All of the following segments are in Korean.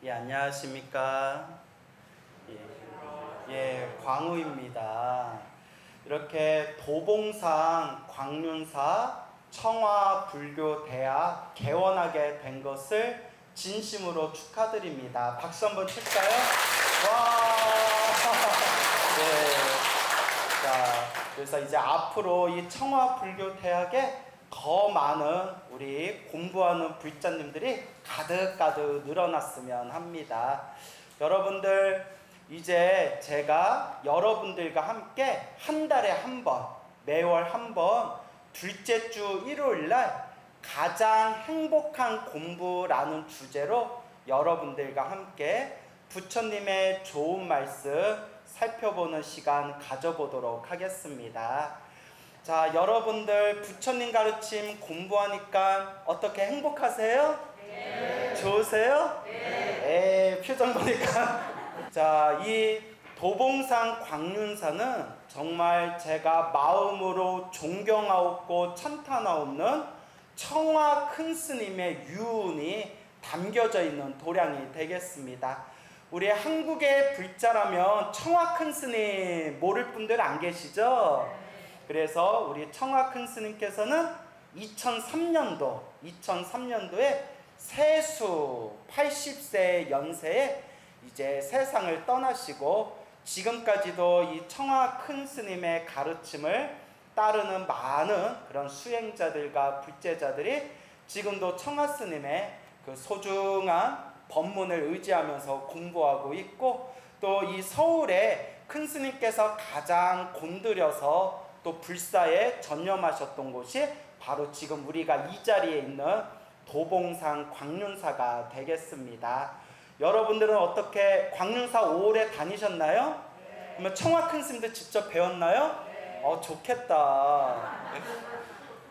예, 안녕하십니까. 광우입니다. 이렇게 도봉산 광륜사 청화불교대학 개원하게 된 것을 진심으로 축하드립니다. 박수 한번 칠까요? 와! 네. 자, 그래서 이제 앞으로 이 청화불교대학에 더 많은 우리 공부하는 불자님들이 가득가득 늘어났으면 합니다. 여러분들, 이제 제가 여러분들과 함께 한 달에 한 번, 매월 한 번, 둘째 주 일요일날 가장 행복한 공부라는 주제로 여러분들과 함께 부처님의 좋은 말씀 살펴보는 시간 가져보도록 하겠습니다. 자, 여러분들 부처님 가르침 공부하니까 어떻게 행복하세요? 네. 좋으세요? 네. 표정 보니까. 자, 이 도봉산 광륜사는 정말 제가 마음으로 존경하옵고 찬탄하옵는 청화 큰 스님의 유운이 담겨져 있는 도량이 되겠습니다. 우리 한국의 불자라면 청화 큰 스님 모를 분들 안 계시죠? 그래서 우리 청화 큰 스님께서는 2003년도에 세수 80세 연세에 이제 세상을 떠나시고 지금까지도 이 청화 큰 스님의 가르침을 따르는 많은 그런 수행자들과 불제자들이 지금도 청화 스님의 그 소중한 법문을 의지하면서 공부하고 있고, 또 이 서울에 큰 스님께서 가장 곤드려서 또 불사에 전념하셨던 곳이 바로 지금 우리가 이 자리에 있는 도봉산 광륜사가 되겠습니다. 여러분들은 어떻게 광륜사 오래 다니셨나요? 네. 그러면 청화 큰 스님들 직접 배웠나요? 네. 좋겠다.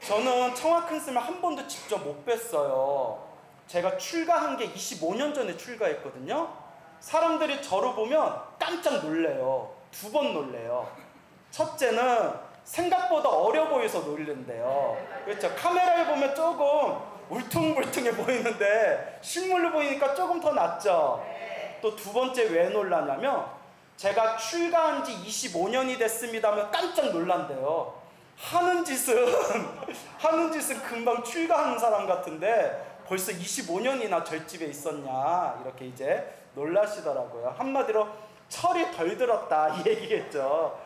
저는 청화 큰 스님을 한 번도 직접 못 뵀어요. 제가 출가한 게 25년 전에 출가했거든요. 사람들이 저를 보면 깜짝 놀래요. 두 번 놀래요. 첫째는 생각보다 어려 보여서 놀린대요. 그렇죠? 카메라에 보면 조금 울퉁불퉁해 보이는데 실물로 보이니까 조금 더 낫죠. 또 두 번째 왜 놀라냐면 제가 출가한 지 25년이 됐습니다 하면 깜짝 놀란대요. 하는 짓은 금방 출가하는 사람 같은데 벌써 25년이나 절집에 있었냐 이렇게 이제 놀라시더라고요. 한마디로 철이 덜 들었다 이 얘기겠죠.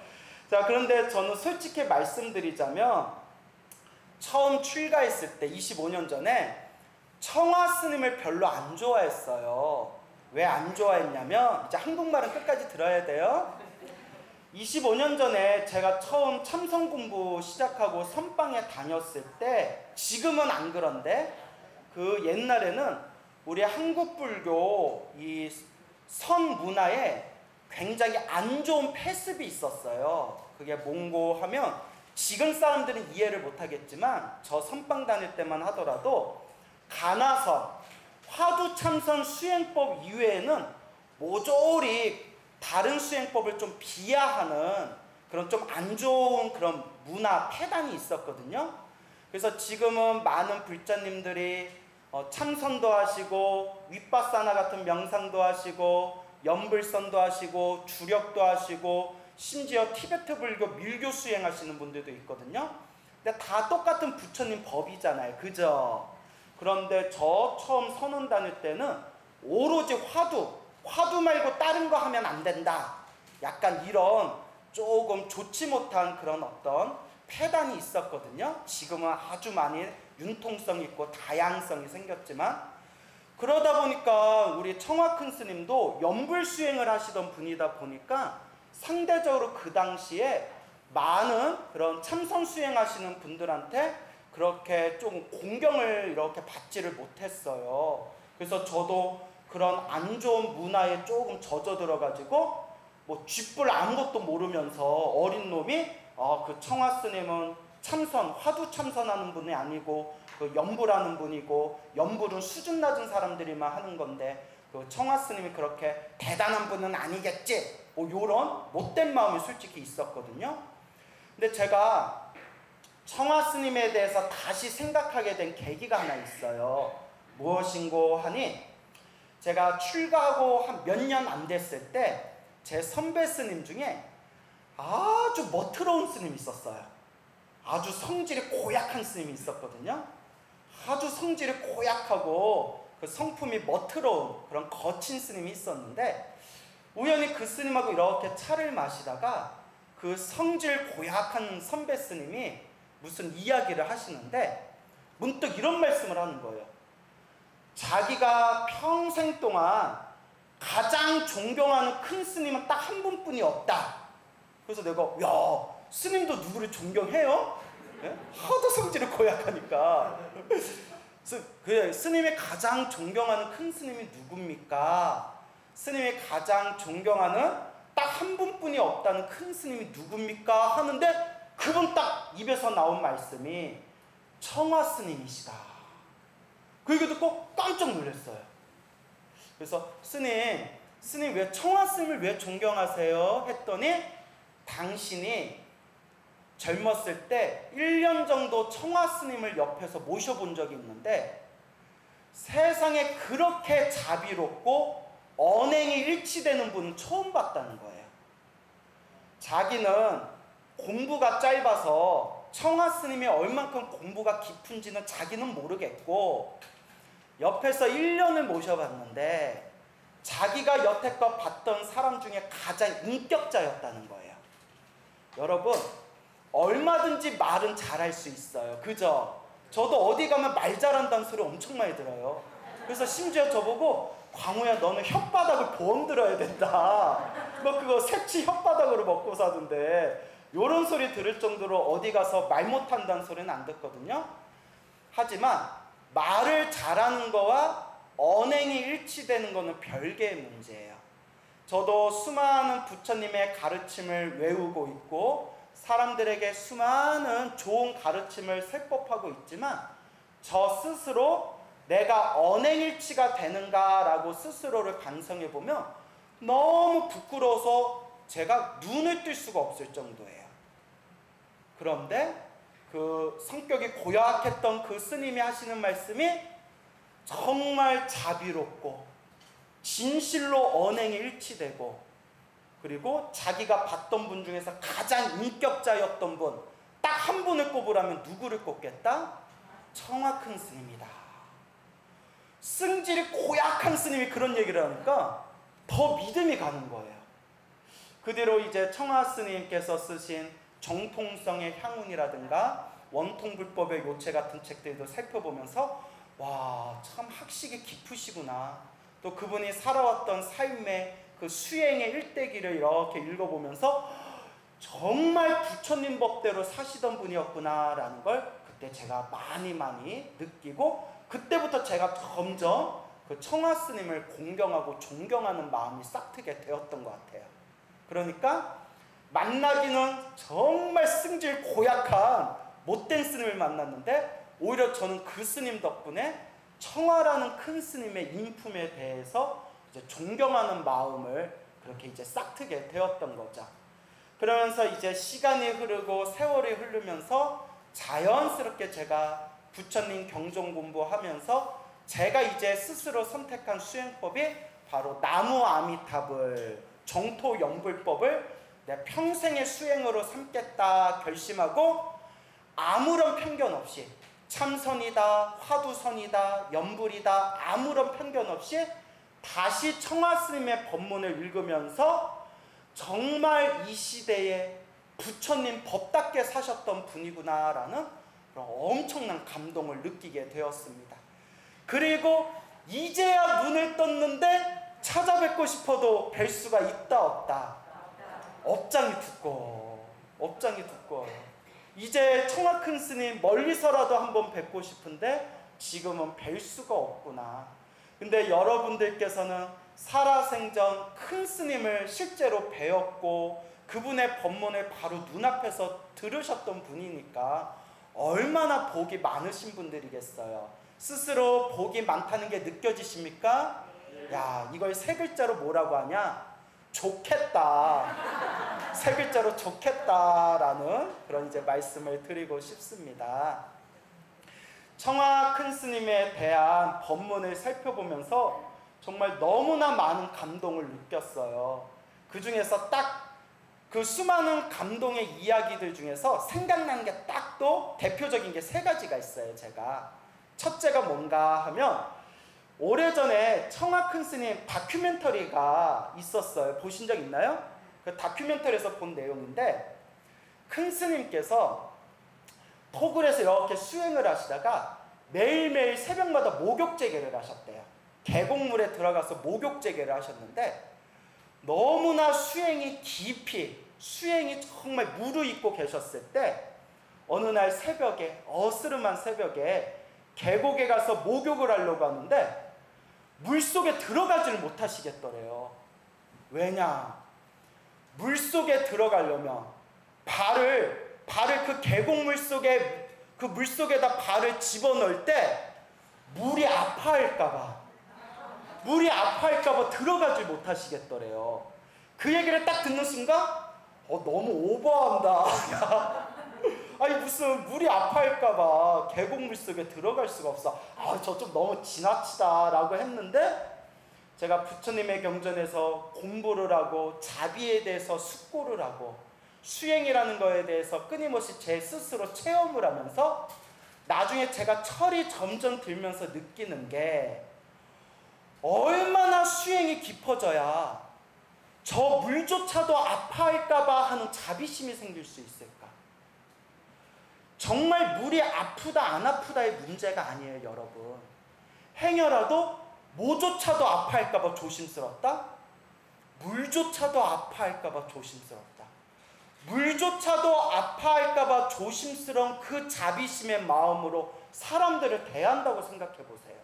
자, 그런데 저는 솔직히 말씀드리자면 처음 출가했을 때 25년 전에 청화 스님을 별로 안 좋아했어요. 왜 안 좋아했냐면, 이제 한국말은 끝까지 들어야 돼요. 25년 전에 제가 처음 참선 공부 시작하고 선방에 다녔을 때, 지금은 안 그런데 그 옛날에는 우리 한국 불교 이 선 문화에 굉장히 안 좋은 패습이 있었어요. 그게 뭔고 하면 지금 사람들은 이해를 못하겠지만 저 선방 다닐 때만 하더라도 가나선, 화두참선 수행법 이외에는 모조리 다른 수행법을 좀 비하하는 그런 좀 안 좋은 그런 문화 폐단이 있었거든요. 그래서 지금은 많은 불자님들이 참선도 하시고 윗바사나 같은 명상도 하시고 연불선도 하시고 주력도 하시고 심지어 티베트 불교 밀교 수행하시는 분들도 있거든요. 근데 다 똑같은 부처님 법이잖아요. 그죠? 그런데 저 처음 선원 다닐 때는 오로지 화두 말고 다른 거 하면 안 된다. 약간 이런 조금 좋지 못한 그런 어떤 폐단이 있었거든요. 지금은 아주 많이 융통성 있고 다양성이 생겼지만, 그러다 보니까 우리 청화 큰 스님도 연불 수행을 하시던 분이다 보니까 상대적으로 그 당시에 많은 그런 참선 수행하시는 분들한테 그렇게 좀 공경을 이렇게 받지를 못했어요. 그래서 저도 그런 안 좋은 문화에 조금 젖어 들어가지고 뭐 쥐뿔 아무것도 모르면서 어린 놈이 그 청화 스님은 화두 참선하는 분이 아니고 그 연불하는 분이고, 연불은 수준 낮은 사람들이만 하는 건데 그 청화 스님이 그렇게 대단한 분은 아니겠지, 뭐 요런 못된 마음이 솔직히 있었거든요. 근데 제가 청화 스님에 대해서 다시 생각하게 된 계기가 하나 있어요. 무엇인고 하니, 제가 출가하고 한 몇 년 안 됐을 때 제 선배 스님 중에 아주 멋스러운 스님이 있었어요. 아주 성질이 고약한 스님이 있었거든요. 아주 성질이 고약하고 그 성품이 멋스러운 그런 거친 스님이 있었는데, 우연히 그 스님하고 이렇게 차를 마시다가 그 성질 고약한 선배 스님이 무슨 이야기를 하시는데 문득 이런 말씀을 하는 거예요. 자기가 평생 동안 가장 존경하는 큰 스님은 딱 한 분뿐이 없다. 그래서 내가 야, 스님도 누구를 존경해요? 네? 하도 성질이 고약하니까. 그래서 그 스님이 가장 존경하는 큰 스님이 누굽니까? 스님이 가장 존경하는 딱 한 분뿐이 없다는 큰 스님이 누굽니까? 하는데 그분 딱 입에서 나온 말씀이 청화 스님이시다. 그 얘기 듣고 깜짝 놀랐어요. 그래서 스님 왜 청화 스님을 왜 존경하세요? 했더니 당신이 젊었을 때 1년 정도 청화 스님을 옆에서 모셔본 적이 있는데 세상에 그렇게 자비롭고 언행이 일치되는 분은 처음 봤다는 거예요. 자기는 공부가 짧아서 청화 스님이 얼만큼 공부가 깊은지는 자기는 모르겠고 옆에서 1년을 모셔봤는데 자기가 여태껏 봤던 사람 중에 가장 인격자였다는 거예요. 여러분, 얼마든지 말은 잘할 수 있어요. 그죠? 저도 어디 가면 말 잘한다는 소리 엄청 많이 들어요. 그래서 심지어 저보고 광우야 너는 혓바닥을 보험 들어야 된다. 너 그거 새치 혓바닥으로 먹고 사던데 요런 소리 들을 정도로 어디 가서 말 못한다는 소리는 안 듣거든요. 하지만 말을 잘하는 거와 언행이 일치되는 거는 별개의 문제예요. 저도 수많은 부처님의 가르침을 외우고 있고 사람들에게 수많은 좋은 가르침을 세법하고 있지만 저 스스로 내가 언행일치가 되는가라고 스스로를 반성해 보면 너무 부끄러워서 제가 눈을 뜰 수가 없을 정도예요. 그런데 그 성격이 고약했던 그 스님이 하시는 말씀이 정말 자비롭고 진실로 언행이 일치되고 그리고 자기가 봤던 분 중에서 가장 인격자였던 분 딱 한 분을 꼽으라면 누구를 꼽겠다? 청화 큰 스님이다. 승질이 고약한 스님이 그런 얘기를 하니까 더 믿음이 가는 거예요. 그 뒤로 이제 청화 스님께서 쓰신 정통성의 향운이라든가 원통불법의 요체 같은 책들도 살펴보면서 와, 참 학식이 깊으시구나. 또 그분이 살아왔던 삶의 그 수행의 일대기를 이렇게 읽어보면서 정말 부처님 법대로 사시던 분이었구나라는 걸 그때 제가 많이 느끼고 그때부터 제가 점점 그 청화 스님을 공경하고 존경하는 마음이 싹트게 되었던 것 같아요. 그러니까 만나기는 정말 승질 고약한 못된 스님을 만났는데 오히려 저는 그 스님 덕분에 청화라는 큰 스님의 인품에 대해서 이제 존경하는 마음을 그렇게 이제 싹트게 되었던 거죠. 그러면서 이제 시간이 흐르고 세월이 흐르면서 자연스럽게 제가 부처님 경종 공부하면서 제가 이제 스스로 선택한 수행법이 바로 나무 아미탑을 정토 영불법을 내 평생의 수행으로 삼겠다 결심하고 아무런 편견 없이 참선이다, 화두선이다, 연불이다 아무런 편견 없이 다시 청화 스님의 법문을 읽으면서 정말 이 시대에 부처님 법답게 사셨던 분이구나라는 그런 엄청난 감동을 느끼게 되었습니다. 그리고 이제야 눈을 떴는데 찾아뵙고 싶어도 뵐 수가 있다 없다. 업장이 두꺼워. 이제 청화 큰 스님 멀리서라도 한번 뵙고 싶은데 지금은 뵐 수가 없구나. 근데 여러분들께서는 살아생전 큰 스님을 실제로 배웠고 그분의 법문을 바로 눈앞에서 들으셨던 분이니까 얼마나 복이 많으신 분들이겠어요. 스스로 복이 많다는 게 느껴지십니까? 야, 이걸 세 글자로 뭐라고 하냐? 좋겠다. 세 글자로 좋겠다라는 그런 이제 말씀을 드리고 싶습니다. 청화 큰 스님에 대한 법문을 살펴보면서 정말 너무나 많은 감동을 느꼈어요. 그 중에서 딱 그 수많은 감동의 이야기들 중에서 생각난 게 딱 또 대표적인 게 세 가지가 있어요. 제가 첫째가 뭔가 하면 오래전에 청아 큰 스님 다큐멘터리가 있었어요. 보신 적 있나요? 그 다큐멘터리에서 본 내용인데 큰 스님께서 토굴에서 이렇게 수행을 하시다가 매일매일 새벽마다 목욕제계를 하셨대요. 계곡물에 들어가서 목욕제계를 하셨는데 너무나 수행이 깊이 수행이 정말 무르익고 계셨을 때 어느 날 새벽에 어스름한 새벽에 계곡에 가서 목욕을 하려고 하는데 물속에 들어가지를 못하시겠더래요. 왜냐? 물속에 들어가려면 발을 그 계곡물 속에 그 물속에다 발을 집어넣을 때 물이 아파할까봐 들어가지 못하시겠더래요. 그 얘기를 딱 듣는 순간 너무 오버한다. 아니 무슨 물이 아파할까봐 계곡물 속에 들어갈 수가 없어. 저 좀 너무 지나치다라고 했는데 제가 부처님의 경전에서 공부를 하고 자비에 대해서 숙고를 하고 수행이라는 거에 대해서 끊임없이 제 스스로 체험을 하면서 나중에 제가 철이 점점 들면서 느끼는 게 얼마나 수행이 깊어져야 저 물조차도 아파할까봐 하는 자비심이 생길 수 있을까? 정말 물이 아프다 안 아프다의 문제가 아니에요, 여러분. 행여라도 뭐조차도 아파할까봐 조심스럽다? 물조차도 아파할까봐 조심스럽다. 물조차도 아파할까봐 조심스러운 그 자비심의 마음으로 사람들을 대한다고 생각해 보세요.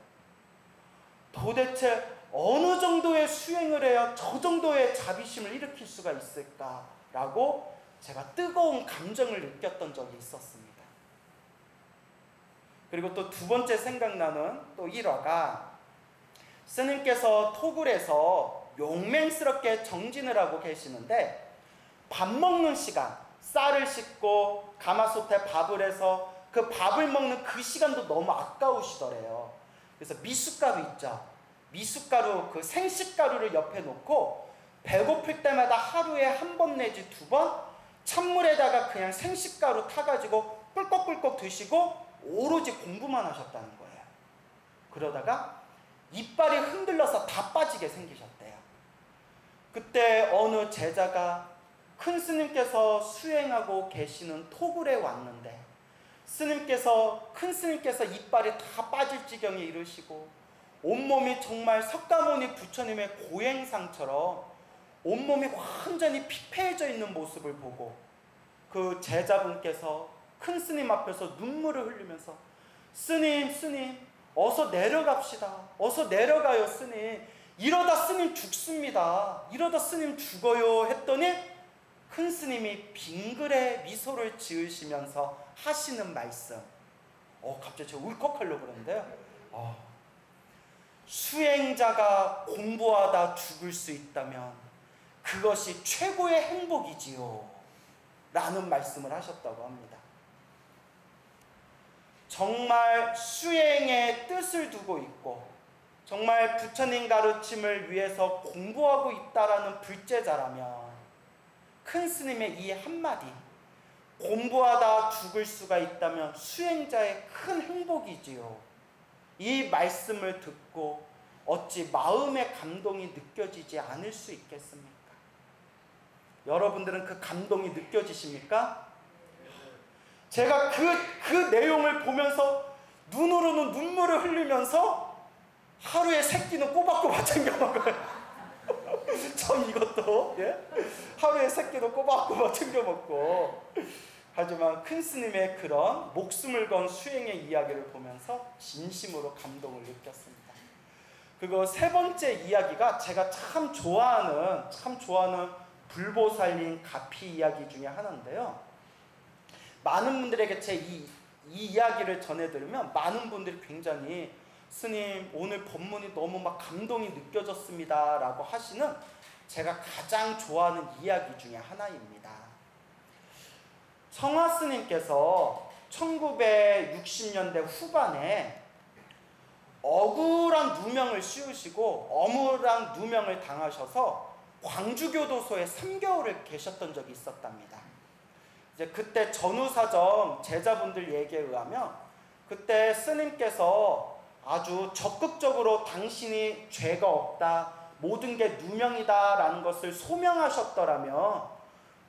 도대체 어느 정도의 수행을 해야 저 정도의 자비심을 일으킬 수가 있을까라고 제가 뜨거운 감정을 느꼈던 적이 있었습니다. 그리고 또 두 번째 생각나는 또 일화가 스님께서 토굴에서 용맹스럽게 정진을 하고 계시는데 밥 먹는 시간, 쌀을 씻고 가마솥에 밥을 해서 그 밥을 먹는 그 시간도 너무 아까우시더래요. 그래서 미숫가루 있죠. 미숫가루, 그 생식가루를 옆에 놓고 배고플 때마다 하루에 한 번 내지 두 번 찬물에다가 그냥 생식가루 타가지고 꿀꺽꿀꺽 드시고 오로지 공부만 하셨다는 거예요. 그러다가 이빨이 흔들려서 다 빠지게 생기셨대요. 그때 어느 제자가 큰 스님께서 수행하고 계시는 토굴에 왔는데 큰 스님께서 이빨이 다 빠질 지경에 이르시고 온몸이 정말 석가모니 부처님의 고행상처럼 온몸이 완전히 피폐해져 있는 모습을 보고 그 제자분께서 큰 스님 앞에서 눈물을 흘리면서 스님 어서 내려갑시다. 어서 내려가요 스님. 이러다 스님 죽습니다. 이러다 스님 죽어요 했더니 큰 스님이 빙그레 미소를 지으시면서 하시는 말씀. 갑자기 제가 울컥하려고 그러는데요. 수행자가 공부하다 죽을 수 있다면 그것이 최고의 행복이지요 라는 말씀을 하셨다고 합니다. 정말 수행에 뜻을 두고 있고 정말 부처님 가르침을 위해서 공부하고 있다라는 불제자라면 큰 스님의 이 한마디, 공부하다 죽을 수가 있다면 수행자의 큰 행복이지요, 이 말씀을 듣고 어찌 마음의 감동이 느껴지지 않을 수 있겠습니까? 여러분들은 그 감동이 느껴지십니까? 제가 그 내용을 보면서 눈으로는 눈물을 흘리면서 하루에 3끼는 꼬박꼬박 챙겨 먹어요. 참 이것도 하루에 3끼도 꼬박꼬박 챙겨 먹고. 하지만 큰 스님의 그런 목숨을 건 수행의 이야기를 보면서 진심으로 감동을 느꼈습니다. 그리고 세 번째 이야기가 제가 참 좋아하는 불보살린 가피 이야기 중에 하나인데요. 많은 분들에게 제 이 이야기를 전해드리면 많은 분들이 굉장히 스님 오늘 법문이 너무 막 감동이 느껴졌습니다 라고 하시는 제가 가장 좋아하는 이야기 중에 하나입니다. 청아 스님께서 1960년대 후반에 억울한 누명을 씌우시고 억울한 누명을 당하셔서 광주교도소에 3개월을 계셨던 적이 있었답니다. 이제 그때 전후사정 제자분들 얘기에 의하면 그때 스님께서 아주 적극적으로 당신이 죄가 없다, 모든 게 누명이다 라는 것을 소명하셨더라면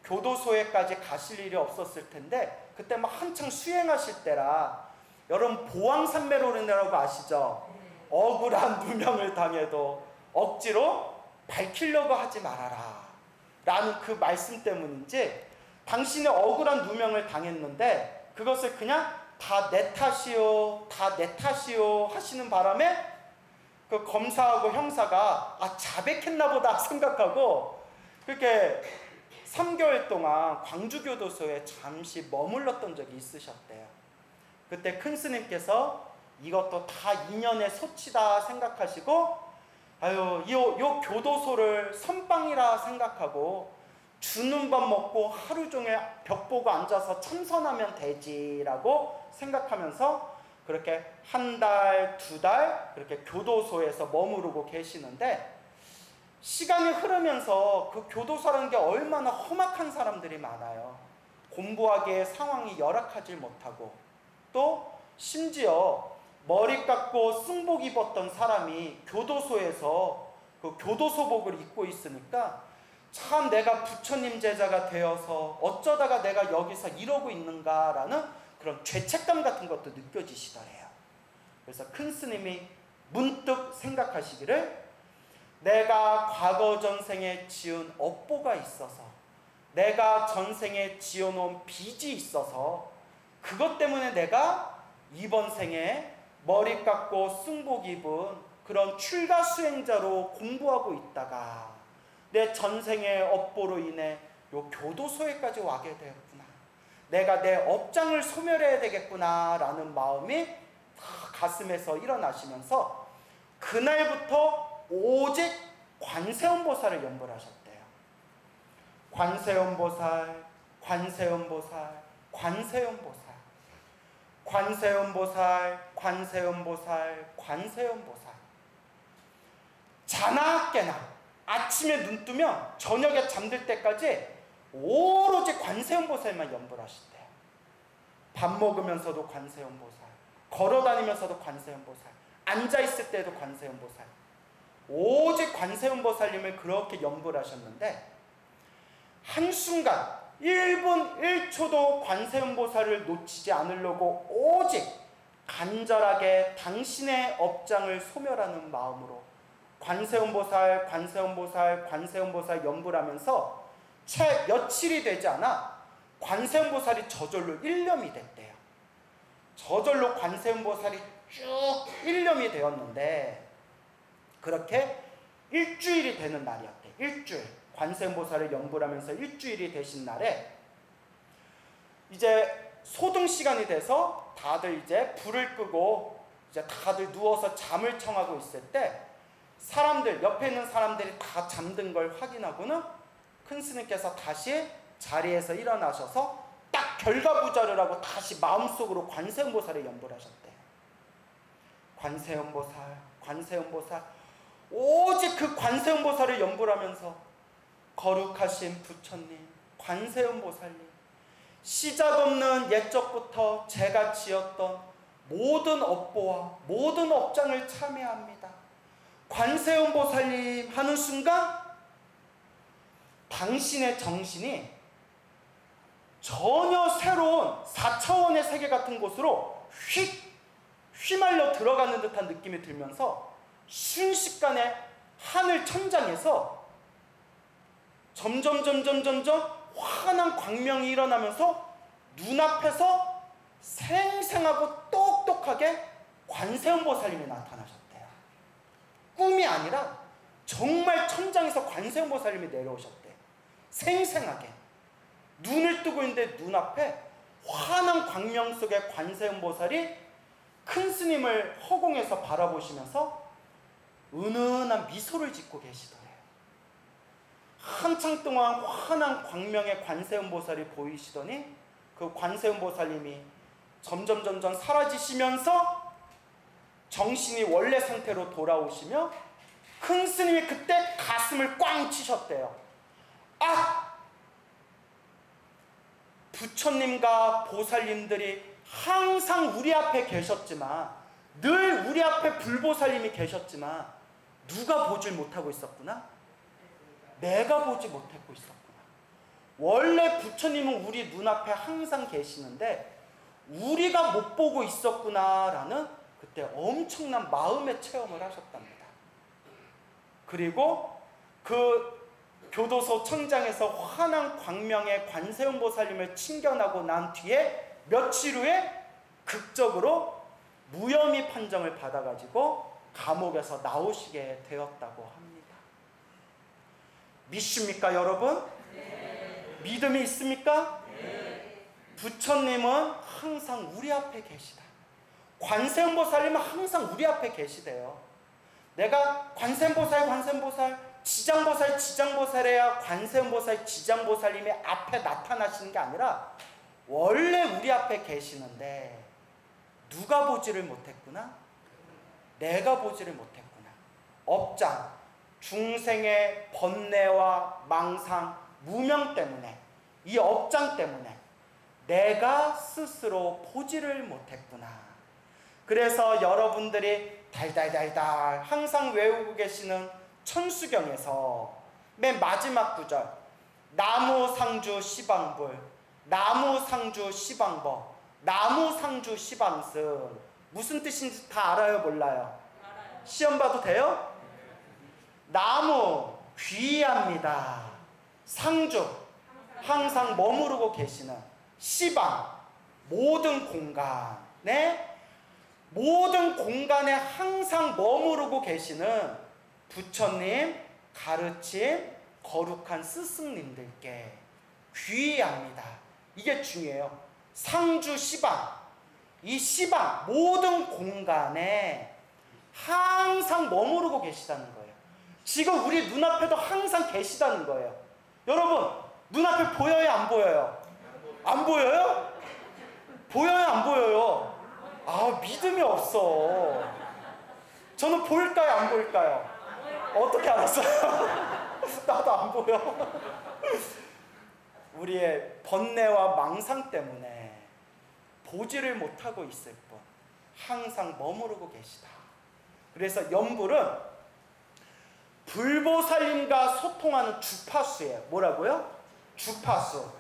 교도소에까지 가실 일이 없었을 텐데, 그때 막 한창 수행하실 때라, 여러분 보왕산매론이라고 아시죠? 억울한 누명을 당해도 억지로 밝히려고 하지 말아라 라는 그 말씀 때문인지 당신이 억울한 누명을 당했는데 그것을 그냥 다 내 탓이요, 다 내 탓이요 하시는 바람에 그 검사하고 형사가 자백했나 보다 생각하고 그렇게 3개월 동안 광주교도소에 잠시 머물렀던 적이 있으셨대요. 그때 큰 스님께서 이것도 다 인연의 소치다 생각하시고 요 교도소를 선방이라 생각하고 주는 밥 먹고 하루 종일 벽 보고 앉아서 참선하면 되지라고 생각하면서 그렇게 1달, 2달 그렇게 교도소에서 머무르고 계시는데, 시간이 흐르면서 그 교도소라는 게 얼마나 험악한 사람들이 많아요. 공부하기에 상황이 열악하지 못하고, 또 심지어 머리 깎고 승복 입었던 사람이 교도소에서 그 교도소복을 입고 있으니까 참 내가 부처님 제자가 되어서 어쩌다가 내가 여기서 이러고 있는가라는 그런 죄책감 같은 것도 느껴지시더래요. 그래서 큰 스님이 문득 생각하시기를, 내가 과거 전생에 지은 업보가 있어서, 내가 전생에 지어놓은 빚이 있어서 그것 때문에 내가 이번 생에 머리 깎고 승복 입은 그런 출가 수행자로 공부하고 있다가 내 전생의 업보로 인해 요 교도소에까지 와게 되었구나, 내가 내 업장을 소멸해야 되겠구나 라는 마음이 가슴에서 일어나시면서 그날부터 오직 관세음보살을 연불하셨대요. 관세음보살, 관세음보살, 관세음보살, 관세음보살, 관세음보살, 관세음보살. 자나 깨나 아침에 눈 뜨면 저녁에 잠들 때까지 오로지 관세음보살만 연불하시대요. 밥 먹으면서도 관세음보살, 걸어다니면서도 관세음보살, 앉아있을 때도 관세음보살, 오직 관세음보살님을 그렇게 연불하셨는데, 한순간 1분 1초도 관세음보살을 놓치지 않으려고 오직 간절하게 당신의 업장을 소멸하는 마음으로 관세음보살, 관세음보살, 관세음보살 연불하면서 채 며칠이 되지 않아 관세음보살이 저절로 일념이 됐대요. 저절로 관세음보살이 쭉 일념이 되었는데, 그렇게 일주일이 되는 날이었대. 일주일. 관세음보살을 연불하면서 일주일이 되신 날에 이제 소등 시간이 돼서 다들 이제 불을 끄고 이제 다들 누워서 잠을 청하고 있을 때, 사람들, 옆에 있는 사람들이 다 잠든 걸 확인하고는 큰 스님께서 다시 자리에서 일어나셔서 딱 결과부자를 하고 다시 마음속으로 관세음보살을 연불하셨대요. 관세음보살, 관세음보살, 오직 그 관세음보살을 연불하면서 거룩하신 부처님, 관세음보살님, 시작 없는 옛적부터 제가 지었던 모든 업보와 모든 업장을 참회합니다, 관세음보살님 하는 순간 당신의 정신이 전혀 새로운 4차원의 세계 같은 곳으로 휘말려 들어가는 듯한 느낌이 들면서 순식간에 하늘 천장에서 점점 환한 광명이 일어나면서 눈앞에서 생생하고 똑똑하게 관세음보살님이 나타나셨대요. 꿈이 아니라 정말 천장에서 관세음보살님이 내려오셨대요. 생생하게 눈을 뜨고 있는데 눈앞에 환한 광명 속에 관세음보살이 큰 스님을 허공에서 바라보시면서 은은한 미소를 짓고 계시더래요. 한창 동안 환한 광명의 관세음보살이 보이시더니 그 관세음보살님이 점점 사라지시면서 정신이 원래 상태로 돌아오시며 큰 스님이 그때 가슴을 꽝 치셨대요. 아! 부처님과 보살님들이 항상 우리 앞에 계셨지만, 늘 우리 앞에 불보살님이 계셨지만 누가 보질 못하고 있었구나? 내가 보지 못하고 있었구나. 원래 부처님은 우리 눈앞에 항상 계시는데 우리가 못 보고 있었구나라는 그때 엄청난 마음의 체험을 하셨답니다. 그리고 그 교도소 청장에서 환한 광명의 관세음보살님을 친견하고 난 뒤에 며칠 후에 극적으로 무혐의 판정을 받아가지고 감옥에서 나오시게 되었다고 합니다. 믿습니까, 여러분? 네. 믿음이 있습니까? 네. 부처님은 항상 우리 앞에 계시다. 관세음보살님은 항상 우리 앞에 계시대요. 내가 관세음보살, 지장보살해야 관세음보살, 지장보살님이 앞에 나타나시는 게 아니라 원래 우리 앞에 계시는데 누가 보지를 못했구나? 내가 보지를 못했구나. 업장, 중생의 번뇌와 망상, 무명 때문에, 이 업장 때문에 내가 스스로 보지를 못했구나. 그래서 여러분들이 달달달달 항상 외우고 계시는 천수경에서 맨 마지막 구절, 나무상주 시방불, 나무상주 시방법, 나무상주 시방승, 무슨 뜻인지 다 알아요, 몰라요? 알아요. 시험 봐도 돼요? 나무 귀합니다. 상주 항상 머무르고 계시는, 시방 모든 공간에, 모든 공간에 항상 머무르고 계시는 부처님 가르침 거룩한 스승님들께 귀의합니다. 이게 중요해요. 상주 시방, 이 시방 모든 공간에 항상 머무르고 계시다는 거예요. 지금 우리 눈앞에도 항상 계시다는 거예요. 여러분, 눈앞에 보여요, 안 보여요? 안 보여요? 보여요, 안 보여요? 아, 믿음이 없어. 저는 보일까요, 안 보일까요? 어떻게 알았어요? 나도 안 보여. 우리의 번뇌와 망상 때문에 보지를 못하고 있을 뿐 항상 머무르고 계시다. 그래서 연불은 불보살님과 소통하는 주파수예요. 뭐라고요? 주파수.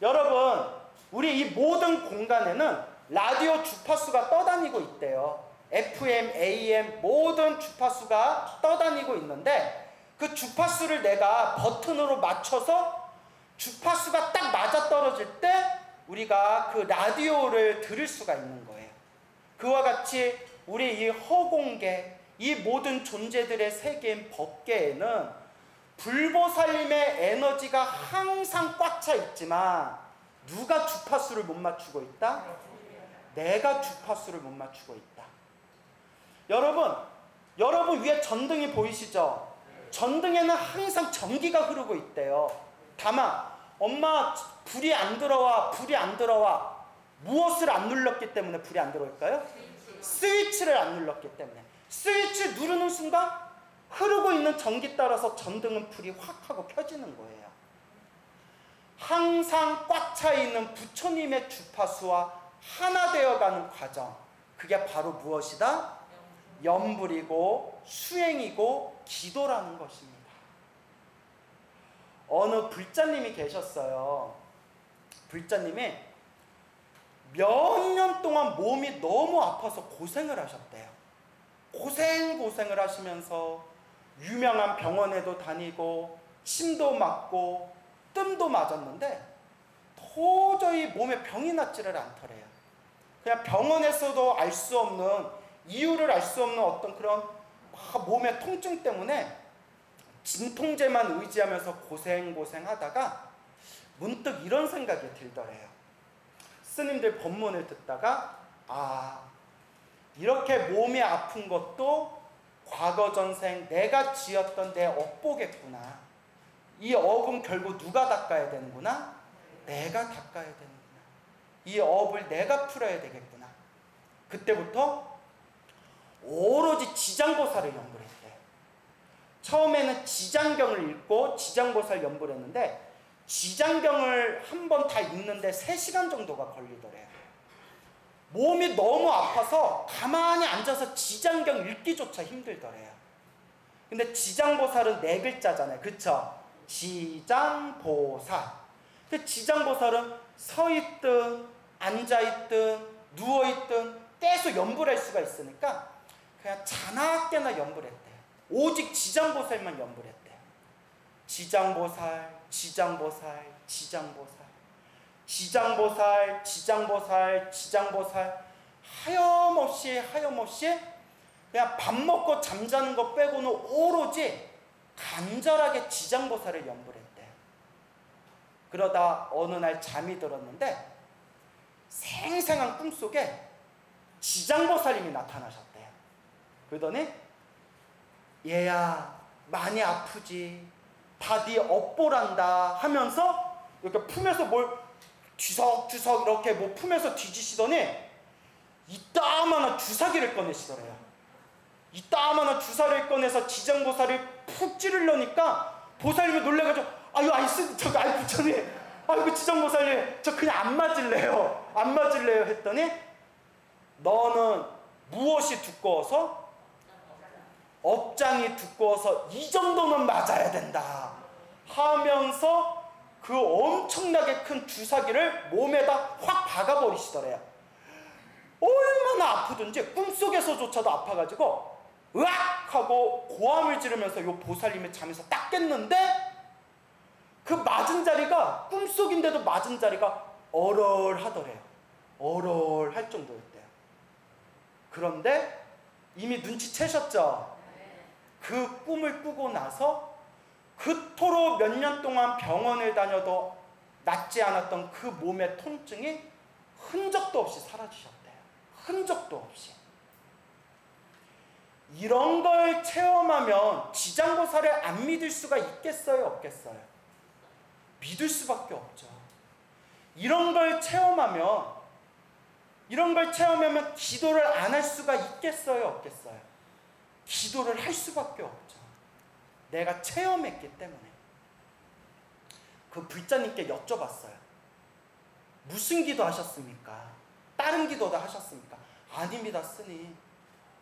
여러분, 우리 이 모든 공간에는 라디오 주파수가 떠다니고 있대요. FM, AM 모든 주파수가 떠다니고 있는데 그 주파수를 내가 버튼으로 맞춰서 주파수가 딱 맞아떨어질 때 우리가 그 라디오를 들을 수가 있는 거예요. 그와 같이 우리 이 허공계, 이 모든 존재들의 세계인 법계에는 불보살님의 에너지가 항상 꽉 차 있지만 누가 주파수를 못 맞추고 있다? 내가 주파수를 못 맞추고 있다. 여러분 위에 전등이 보이시죠? 전등에는 항상 전기가 흐르고 있대요. 다만 엄마 불이 안 들어와. 무엇을 안 눌렀기 때문에 불이 안 들어올까요? 스위치를 안 눌렀기 때문에. 스위치 누르는 순간 흐르고 있는 전기 따라서 전등은 불이 확 하고 켜지는 거예요. 항상 꽉 차 있는 부처님의 주파수와 하나 되어가는 과정, 그게 바로 무엇이다? 염불이고 수행이고 기도라는 것입니다. 어느 불자님이 계셨어요. 불자님이 몇 년 동안 몸이 너무 아파서 고생을 하셨대요. 고생을 하시면서 유명한 병원에도 다니고 침도 맞고 뜸도 맞았는데 도저히 몸에 병이 낫지를 않더래요. 그냥 병원에서도 알 수 없는, 이유를 알 수 없는 어떤 그런 몸의 통증 때문에 진통제만 의지하면서 고생하다가 문득 이런 생각이 들더래요. 스님들 법문을 듣다가 이렇게 몸이 아픈 것도 과거 전생 내가 지었던 내 업보겠구나. 이 업은 결국 누가 닦아야 되는구나? 내가 닦아야 되는구나. 이 업을 내가 풀어야 되겠구나. 그때부터 오로지 지장보살을 연불했대요. 처음에는 지장경을 읽고 지장보살 연불을 했는데 지장경을 한 번 다 읽는데 3시간 정도가 걸리더래요. 몸이 너무 아파서 가만히 앉아서 지장경 읽기조차 힘들더래요. 근데 지장보살은 4글자잖아요. 그쵸? 지장보살. 그 지장보살은 서있든 앉아있든 누워있든 계속 연불할 수가 있으니까 그냥 자나깨나 연불했대요. 오직 지장보살만 연불했대요. 지장보살, 지장보살, 지장보살, 지장보살, 지장보살, 지장보살, 하염없이 그냥 밥 먹고 잠자는 거 빼고는 오로지 간절하게 지장보살을 연불했대요. 그러다 어느 날 잠이 들었는데 생생한 꿈속에 지장보살님이 나타나셨대요. 그러더니 얘야 많이 아프지? 다 네 업보란다 하면서 이렇게 품에서 뭘 뒤석뒤석 이렇게 뭐 품에서 뒤지시더니 이따만한 주사기를 꺼내시더래요. 이따만한 주사를 꺼내서 지장보살을 푹 찌르려니까 보살님이 놀래가지고 아유 부처님 아이고 지장보살님 저 그냥 안 맞을래요 했더니 너는 무엇이 두꺼워서? 업장이 두꺼워서 이 정도는 맞아야 된다 하면서 그 엄청나게 큰 주사기를 몸에다 확 박아버리시더래요. 얼마나 아프든지 꿈속에서조차도 아파가지고 으악 하고 고함을 지르면서 요 보살님이 잠에서 딱 깼는데 그 맞은 자리가 꿈속인데도 맞은 자리가 얼얼하더래요. 얼얼할 정도였대요. 그런데 이미 눈치채셨죠? 그 꿈을 꾸고 나서 그토록 몇 년 동안 병원을 다녀도 낫지 않았던 그 몸의 통증이 흔적도 없이 사라지셨대요. 흔적도 없이. 이런 걸 체험하면 지장보살을 안 믿을 수가 있겠어요? 없겠어요? 믿을 수밖에 없죠. 이런 걸 체험하면 기도를 안 할 수가 있겠어요? 없겠어요? 기도를 할 수밖에 없죠. 내가 체험했기 때문에. 그 불자님께 여쭤봤어요. 무슨 기도 하셨습니까? 다른 기도도 하셨습니까? 아닙니다, 스님.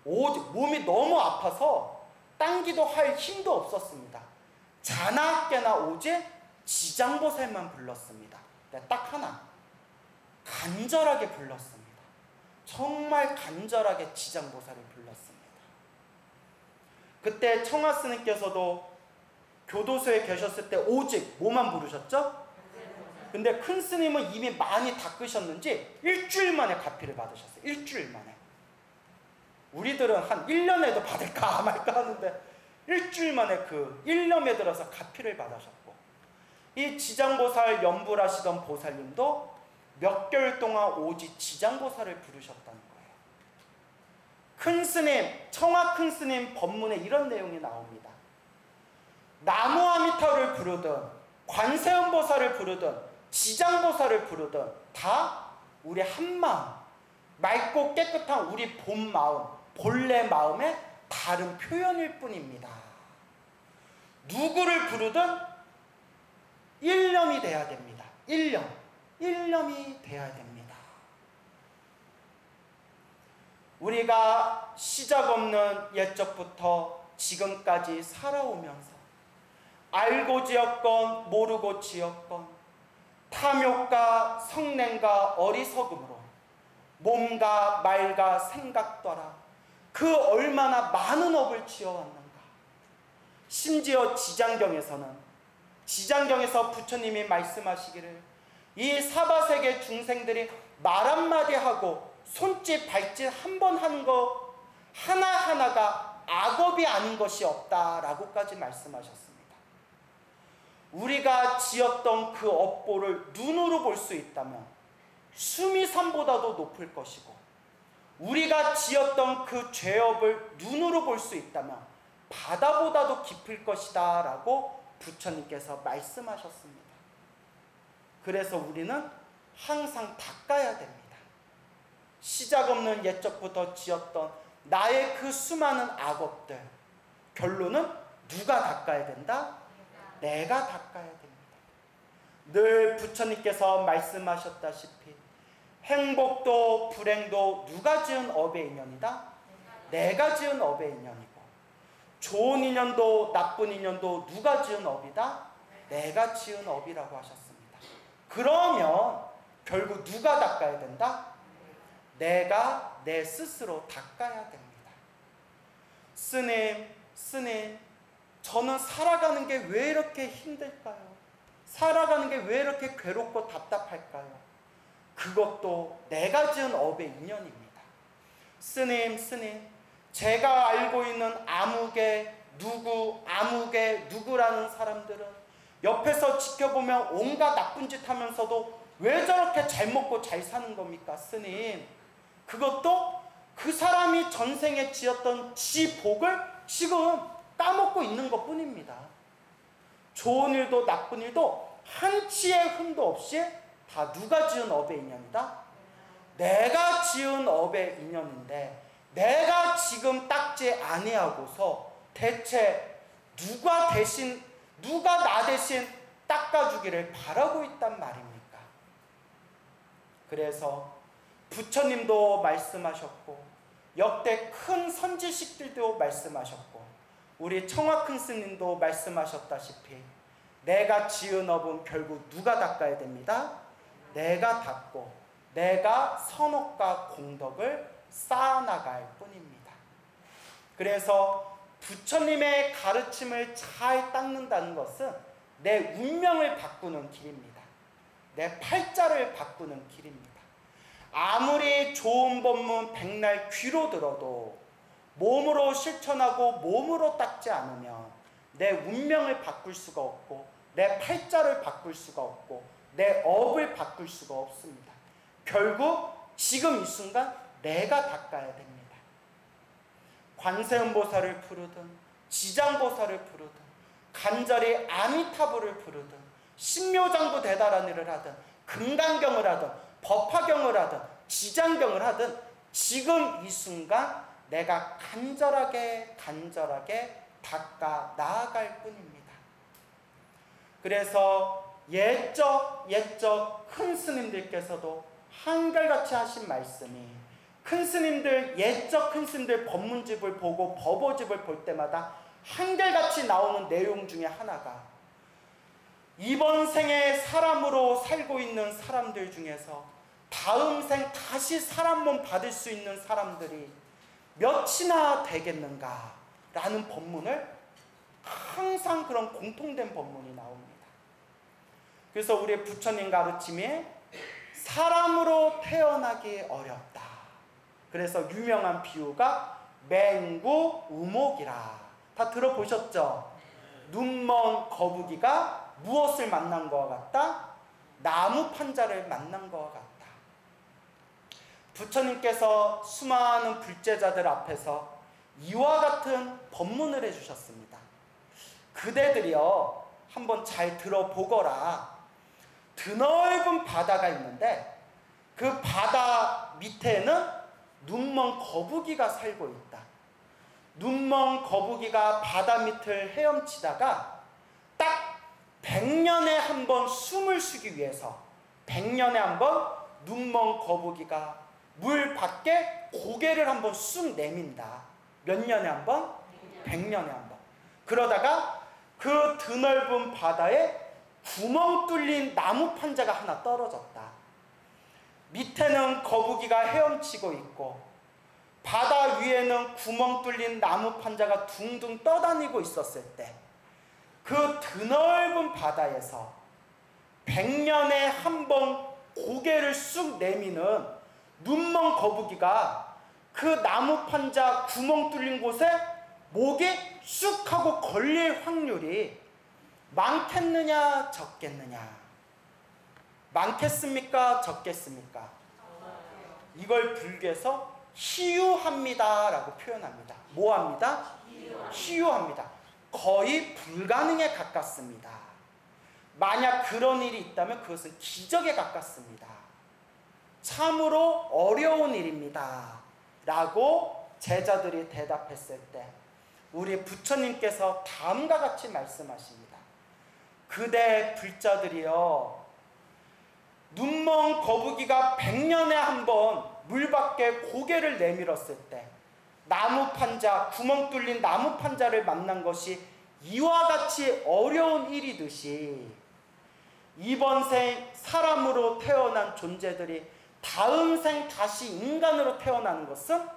오직 몸이 너무 아파서 딴 기도 할 힘도 없었습니다. 자나깨나 오직 지장보살만 불렀습니다. 딱 하나. 간절하게 불렀습니다. 정말 간절하게 지장보살을 불렀습니다. 그때 청하스님께서도 교도소에 계셨을 때 오직 뭐만 부르셨죠? 근데 큰 스님은 이미 많이 닦으셨는지 일주일 만에 가피를 받으셨어요. 일주일 만에. 우리들은 한 1년에도 받을까 말까 하는데 일주일 만에 그 일념에 들어서 가피를 받으셨고, 이 지장보살 연불하시던 보살님도 몇 개월 동안 오직 지장보살을 부르셨다는 거예요. 큰 스님, 청하 큰 스님 법문에 이런 내용이 나옵니다. 나무아미타를 부르든 관세음보살을 부르든 지장보살을 부르든 다 우리 한마음, 맑고 깨끗한 우리 본마음, 본래 마음의 다른 표현일 뿐입니다. 누구를 부르든 일념이 돼야 됩니다. 일념이 돼야 됩니다. 우리가 시작 없는 옛적부터 지금까지 살아오면서 알고 지었건 모르고 지었건 탐욕과 성냄과 어리석음으로 몸과 말과 생각 따라 그 얼마나 많은 업을 지어왔는가. 심지어 지장경에서 부처님이 말씀하시기를 이 사바세계 중생들이 말 한마디 하고 손짓 발짓 한 번 하는 거 하나하나가 악업이 아닌 것이 없다라고까지 말씀하셨습니다. 우리가 지었던 그 업보를 눈으로 볼 수 있다면 수미산보다도 높을 것이고, 우리가 지었던 그 죄업을 눈으로 볼 수 있다면 바다보다도 깊을 것이다 라고 부처님께서 말씀하셨습니다. 그래서 우리는 항상 닦아야 됩니다. 시작 없는 옛적부터 지었던 나의 그 수많은 악업들, 결론은 누가 닦아야 된다? 내가 닦아야 됩니다. 늘 부처님께서 말씀하셨다시피 행복도 불행도 누가 지은 업의 인연이다? 내가 지은 업의 인연이고, 좋은 인연도 나쁜 인연도 누가 지은 업이다? 내가 지은 업이라고 하셨습니다. 그러면 결국 누가 닦아야 된다? 내가 내 스스로 닦아야 됩니다. 스님, 저는 살아가는 게 왜 이렇게 힘들까요? 살아가는 게 왜 이렇게 괴롭고 답답할까요? 그것도 내가 지은 업의 인연입니다. 스님, 제가 알고 있는 아무개 누구라는 사람들은 옆에서 지켜보면 온갖 나쁜 짓 하면서도 왜 저렇게 잘 먹고 잘 사는 겁니까, 스님? 그것도 그 사람이 전생에 지었던 지 복을 지금 까먹고 있는 것 뿐입니다. 좋은 일도 나쁜 일도 한치의 흠도 없이 다 누가 지은 업의 인연이다? 내가 지은 업의 인연인데, 내가 지금 닦지 아니하고서 대체 누가 나 대신 닦아주기를 바라고 있단 말입니까? 그래서 부처님도 말씀하셨고, 역대 큰 선지식들도 말씀하셨고, 우리 청화큰 스님도 말씀하셨다시피 내가 지은 업은 결국 누가 닦아야 됩니다? 내가 닦고 내가 선업과 공덕을 쌓아나갈 뿐입니다. 그래서 부처님의 가르침을 잘 닦는다는 것은 내 운명을 바꾸는 길입니다. 내 팔자를 바꾸는 길입니다. 아무리 좋은 법문 백날 귀로 들어도 몸으로 실천하고 몸으로 닦지 않으면 내 운명을 바꿀 수가 없고, 내 팔자를 바꿀 수가 없고, 내 업을 바꿀 수가 없습니다. 결국 지금 이 순간 내가 닦아야 됩니다. 관세음보살을 부르든 지장보살을 부르든 간절히 아미타불을 부르든 신묘장부 대다라니를 하든 금강경을 하든 법화경을 하든 지장경을 하든 지금 이 순간 내가 간절하게 닦아 나아갈 뿐입니다. 그래서 옛적 큰 스님들께서도 한결같이 하신 말씀이, 큰 스님들, 옛적 큰 스님들 법문집을 보고 법오집을 볼 때마다 한결같이 나오는 내용 중에 하나가, 이번 생에 사람으로 살고 있는 사람들 중에서 다음 생 다시 사람 몸 받을 수 있는 사람들이 몇이나 되겠는가 라는 법문을, 항상 그런 공통된 법문이 나옵니다. 그래서 우리 부처님 가르침에 사람으로 태어나기 어렵다. 그래서 유명한 비유가 맹구 우목이라. 다 들어보셨죠? 눈먼 거북이가 무엇을 만난 것과 같다? 나무 판자를 만난 것과 같다. 부처님께서 수많은 불제자들 앞에서 이와 같은 법문을 해주셨습니다. 그대들이여 한번 잘 들어보거라. 드넓은 바다가 있는데 그 바다 밑에는 눈먼 거북이가 살고 있다. 눈먼 거북이가 바다 밑을 헤엄치다가 딱 100년에 한 번 숨을 쉬기 위해서 100년에 한 번 눈먼 거북이가 물 밖에 고개를 한번 쑥 내민다. 몇 년에 한 번? 100년에 한 번. 그러다가 그 드넓은 바다에 구멍 뚫린 나무 판자가 하나 떨어졌다. 밑에는 거북이가 헤엄치고 있고 바다 위에는 구멍 뚫린 나무 판자가 둥둥 떠다니고 있었을 때, 그 드넓은 바다에서 100년에 한 번 고개를 쑥 내미는 눈먼 거북이가 그 나무 판자 구멍 뚫린 곳에 목이 쑥 하고 걸릴 확률이 많겠느냐 적겠느냐? 많겠습니까 적겠습니까? 이걸 불교에서 희유합니다 라고 표현합니다. 뭐합니다? 희유합니다. 거의 불가능에 가깝습니다. 만약 그런 일이 있다면 그것은 기적에 가깝습니다. 참으로 어려운 일입니다 라고 제자들이 대답했을 때 우리 부처님께서 다음과 같이 말씀하십니다. 그대 불자들이여, 눈먼 거북이가 100년에 한 번 물 밖에 고개를 내밀었을 때 나무 판자, 구멍 뚫린 나무 판자를 만난 것이 이와 같이 어려운 일이듯이 이번 생 사람으로 태어난 존재들이 다음 생 다시 인간으로 태어나는 것은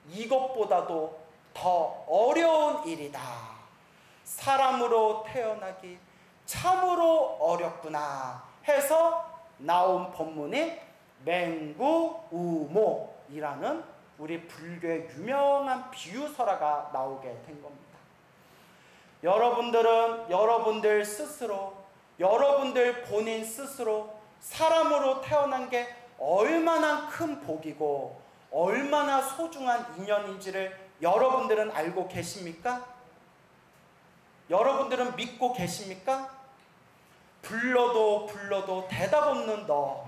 이것보다도 더 어려운 일이다. 사람으로 태어나기 참으로 어렵구나 해서 나온 법문이 맹구우모이라는 우리 불교의 유명한 비유설화가 나오게 된 겁니다. 여러분들은 여러분들 스스로, 여러분들 본인 스스로 사람으로 태어난 게 얼마나 큰 복이고 얼마나 소중한 인연인지를 여러분들은 알고 계십니까? 여러분들은 믿고 계십니까? 불러도 대답 없는 너,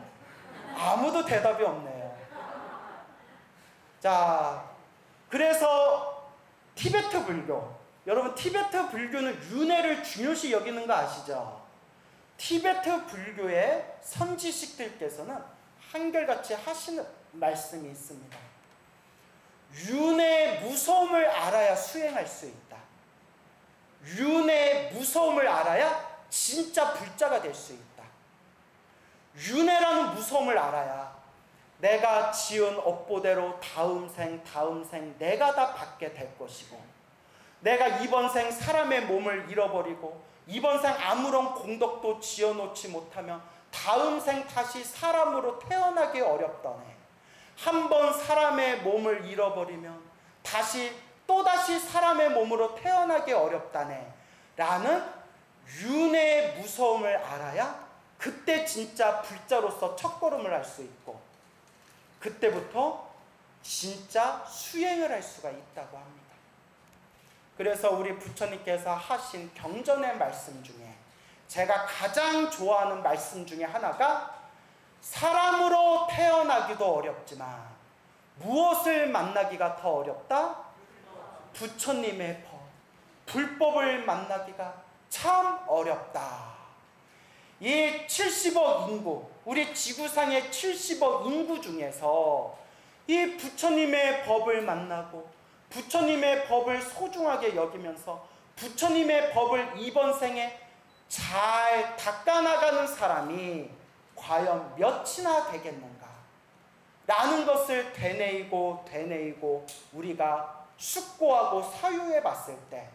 아무도 대답이 없네요. 자, 그래서 티베트 불교, 여러분 티베트 불교는 윤회를 중요시 여기는 거 아시죠? 티베트 불교의 선지식들께서는 한결같이 하시는 말씀이 있습니다. 윤회의 무서움을 알아야 수행할 수 있다. 윤회의 무서움을 알아야 진짜 불자가 될 수 있다. 윤회라는 무서움을 알아야 내가 지은 업보대로 다음 생 내가 다 받게 될 것이고, 내가 이번 생 사람의 몸을 잃어버리고 이번 생 아무런 공덕도 지어놓지 못하면 다음 생 다시 사람으로 태어나기 어렵다네. 한 번 사람의 몸을 잃어버리면 또다시 사람의 몸으로 태어나기 어렵다네 라는 윤회의 무서움을 알아야 그때 진짜 불자로서 첫걸음을 할 수 있고, 그때부터 진짜 수행을 할 수가 있다고 합니다. 그래서 우리 부처님께서 하신 경전의 말씀 중에 제가 가장 좋아하는 말씀 중에 하나가, 사람으로 태어나기도 어렵지만 무엇을 만나기가 더 어렵다? 부처님의 법, 불법을 만나기가 참 어렵다. 이 70억 인구, 우리 지구상의 70억 인구 중에서 이 부처님의 법을 만나고 부처님의 법을 소중하게 여기면서 부처님의 법을 이번 생에 잘 닦아나가는 사람이 과연 몇이나 되겠는가 라는 것을 되뇌이고 우리가 숙고하고 사유해 봤을 때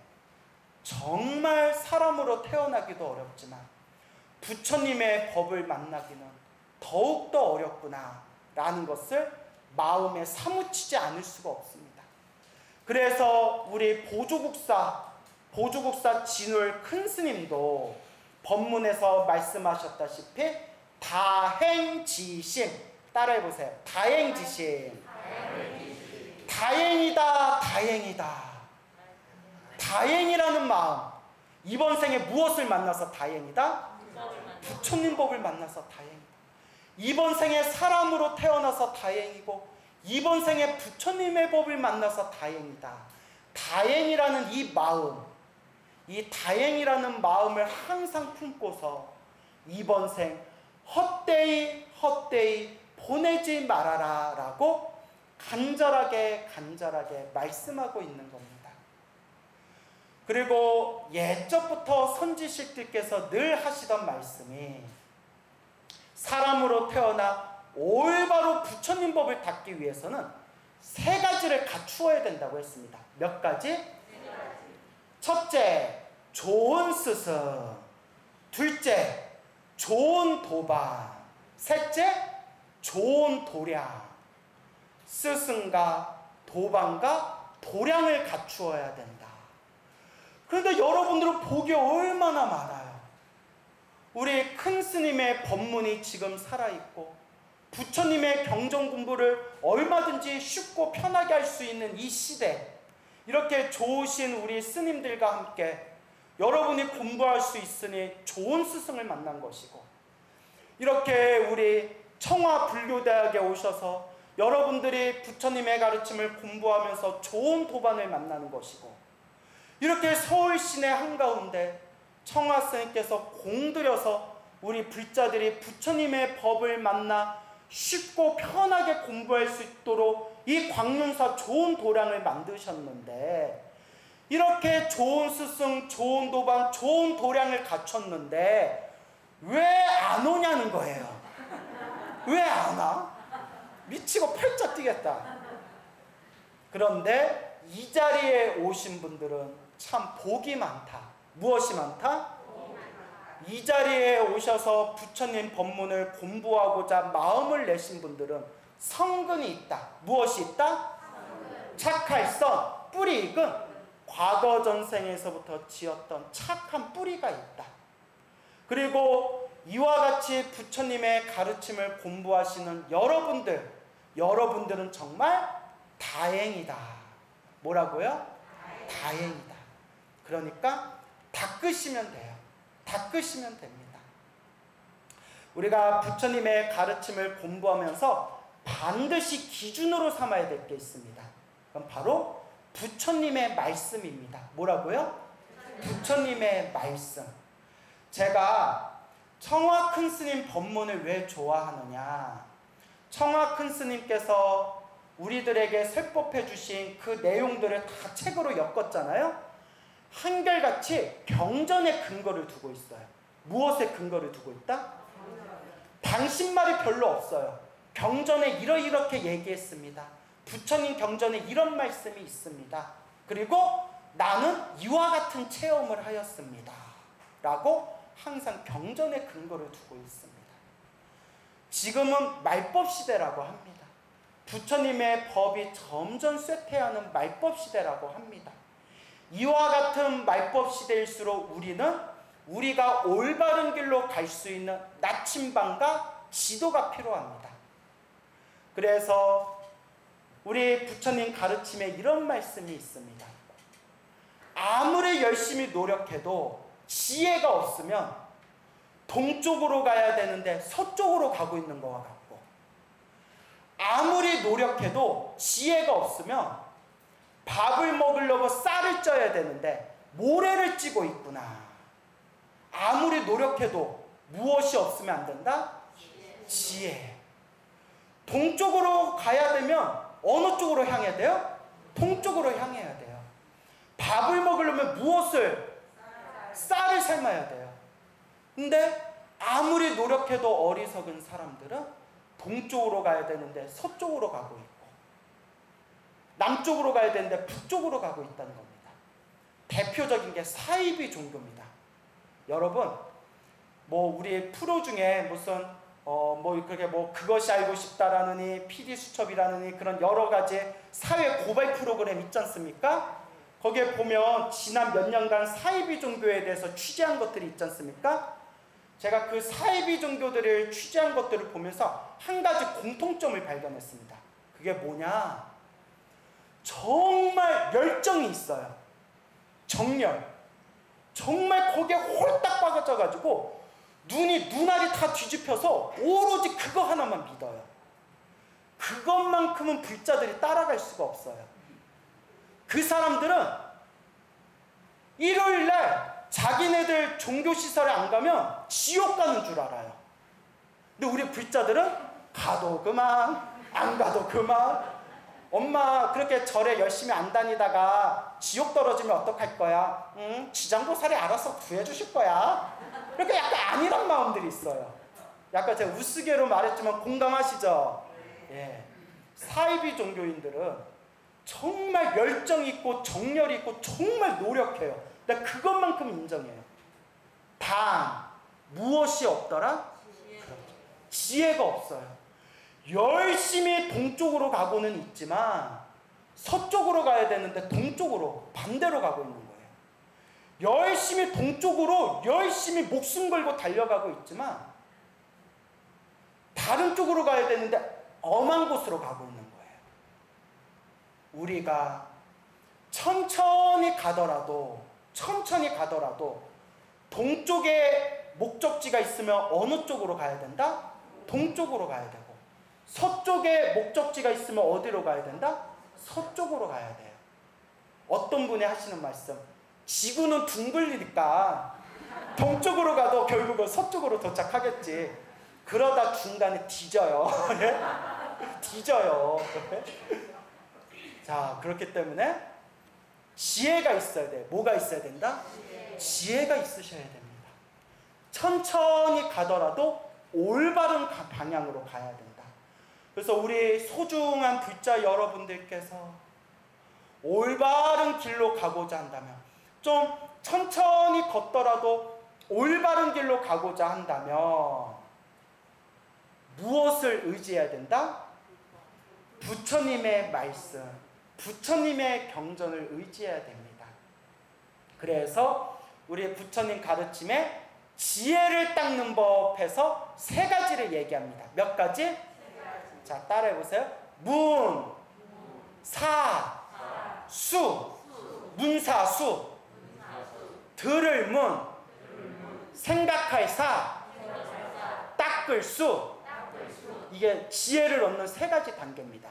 정말 사람으로 태어나기도 어렵지만 부처님의 법을 만나기는 더욱더 어렵구나 라는 것을 마음에 사무치지 않을 수가 없습니다. 그래서 우리 보조국사 진울 큰 스님도 법문에서 말씀하셨다시피 다행지심, 따라해보세요. 다행지심. 다행이다. 다행이라는 마음. 이번 생에 무엇을 만나서 다행이다? 부처님 법을 만나서 다행이다. 이번 생에 사람으로 태어나서 다행이고 이번 생에 부처님의 법을 만나서 다행이다. 다행이라는 이 마음, 이 다행이라는 마음을 항상 품고서 이번 생 헛되이 보내지 말아라 라고 간절하게 말씀하고 있는 겁니다. 그리고 옛적부터 선지식들께서 늘 하시던 말씀이, 사람으로 태어나 올바로 부처님 법을 닦기 위해서는 3가지를 갖추어야 된다고 했습니다. 몇 가지? 첫째, 좋은 스승. 둘째, 좋은 도반. 셋째, 좋은 도량. 스승과 도반과 도량을 갖추어야 된다. 그런데 여러분들은 복이 얼마나 많아요. 우리 큰 스님의 법문이 지금 살아있고 부처님의 경전 공부를 얼마든지 쉽고 편하게 할 수 있는 이 시대, 이렇게 좋으신 우리 스님들과 함께 여러분이 공부할 수 있으니 좋은 스승을 만난 것이고, 이렇게 우리 청와불교대학에 오셔서 여러분들이 부처님의 가르침을 공부하면서 좋은 도반을 만나는 것이고, 이렇게 서울 시내 한가운데 청화스님께서 공들여서 우리 불자들이 부처님의 법을 만나 쉽고 편하게 공부할 수 있도록 이 광륜사 좋은 도량을 만드셨는데, 이렇게 좋은 스승, 좋은 도반, 좋은 도량을 갖췄는데 왜 안 오냐는 거예요. 왜 안 와? 미치고 팔짝 뛰겠다. 그런데 이 자리에 오신 분들은 참 복이 많다. 무엇이 많다? 이 자리에 오셔서 부처님 법문을 공부하고자 마음을 내신 분들은 성근이 있다. 무엇이 있다? 착할 선, 뿌리 익은 과거 전생에서부터 지었던 착한 뿌리가 있다. 그리고 이와 같이 부처님의 가르침을 공부하시는 여러분들은 정말 다행이다. 뭐라고요? 다행이다. 그러니까 닦으시면 돼요. 닦으시면 됩니다. 우리가 부처님의 가르침을 공부하면서 반드시 기준으로 삼아야 될 게 있습니다. 그럼 바로 부처님의 말씀입니다. 뭐라고요? 부처님의 말씀. 제가 청화 큰 스님 법문을 왜 좋아하느냐? 청화 큰 스님께서 우리들에게 설법해 주신 그 내용들을 다 책으로 엮었잖아요. 한결같이 경전에 근거를 두고 있어요. 무엇에 근거를 두고 있다? 당신 말이 별로 없어요. 경전에 이렇게 얘기했습니다. 부처님 경전에 이런 말씀이 있습니다. 그리고 나는 이와 같은 체험을 하였습니다. 라고 항상 경전에 근거를 두고 있습니다. 지금은 말법 시대라고 합니다. 부처님의 법이 점점 쇠퇴하는 말법 시대라고 합니다. 이와 같은 말법 시대일수록 우리가 올바른 길로 갈 수 있는 나침반과 지도가 필요합니다. 그래서 우리 부처님 가르침에 이런 말씀이 있습니다. 아무리 열심히 노력해도 지혜가 없으면 동쪽으로 가야 되는데 서쪽으로 가고 있는 것과 같고, 아무리 노력해도 지혜가 없으면 밥을 먹으려고 쌀을 쪄야 되는데 모래를 찌고 있구나. 아무리 노력해도 무엇이 없으면 안 된다? 지혜. 동쪽으로 가야 되면 어느 쪽으로 향해야 돼요? 동쪽으로 향해야 돼요. 밥을 먹으려면 무엇을? 쌀을 삶아야 돼요. 근데 아무리 노력해도 어리석은 사람들은 동쪽으로 가야 되는데 서쪽으로 가고 있고, 남쪽으로 가야 되는데 북쪽으로 가고 있다는 겁니다. 대표적인 게 사이비 종교입니다. 여러분, 우리 프로 중에 무슨 그것이 알고 싶다라느니 PD 수첩이라느니 그런 여러 가지 사회 고발 프로그램 있지 않습니까? 거기에 보면 지난 몇 년간 사이비 종교에 대해서 취재한 것들이 있지 않습니까? 제가 그 사이비 종교들을 취재한 것들을 보면서 한 가지 공통점을 발견했습니다. 그게 뭐냐? 정말 열정이 있어요. 정열. 정말 거기에 홀딱 빠져가지고 눈알이 다 뒤집혀서 오로지 그거 하나만 믿어요. 그것만큼은 불자들이 따라갈 수가 없어요. 그 사람들은 일요일날 자기네들 종교시설에 안 가면 지옥 가는 줄 알아요. 근데 우리 불자들은 가도 그만, 안 가도 그만. 엄마 그렇게 절에 열심히 안 다니다가 지옥 떨어지면 어떡할 거야? 지장보살이 알아서 구해주실 거야. 이렇게 약간 안일한 마음들이 있어요. 약간 제가 우스개로 말했지만 공감하시죠? 예. 사이비 종교인들은 정말 열정 있고 정열 있고 정말 노력해요. 근데 그것만큼 인정해요. 단 무엇이 없더라? 지혜가 없어요. 열심히 동쪽으로 가고는 있지만 서쪽으로 가야 되는데 동쪽으로 반대로 가고 있는 거예요. 열심히 동쪽으로 열심히 목숨 걸고 달려가고 있지만 다른 쪽으로 가야 되는데 엄한 곳으로 가고 있는 거예요. 우리가 천천히 가더라도 동쪽에 목적지가 있으면 어느 쪽으로 가야 된다? 동쪽으로 가야 되고, 서쪽에 목적지가 있으면 어디로 가야 된다? 서쪽으로 가야 돼요. 어떤 분이 하시는 말씀, 지구는 둥글리니까 동쪽으로 가도 결국은 서쪽으로 도착하겠지. 그러다 중간에 뒤져요. 뒤져요. 자, 그렇기 때문에 지혜가 있어야 돼요. 뭐가 있어야 된다? 지혜가 있으셔야 됩니다. 천천히 가더라도 올바른 방향으로 가야 된다. 그래서 우리 소중한 불자 여러분들께서 올바른 길로 가고자 한다면, 좀 천천히 걷더라도 올바른 길로 가고자 한다면 무엇을 의지해야 된다? 부처님의 말씀, 부처님의 경전을 의지해야 됩니다. 그래서 우리 부처님 가르침에 지혜를 닦는 법에서 세 가지를 얘기합니다. 몇 가지? 자, 따라해 보세요. 문, 사, 수. 문사수. 들을 문, 생각할 사, 닦을 수. 이게 지혜를 얻는 세 가지 단계입니다.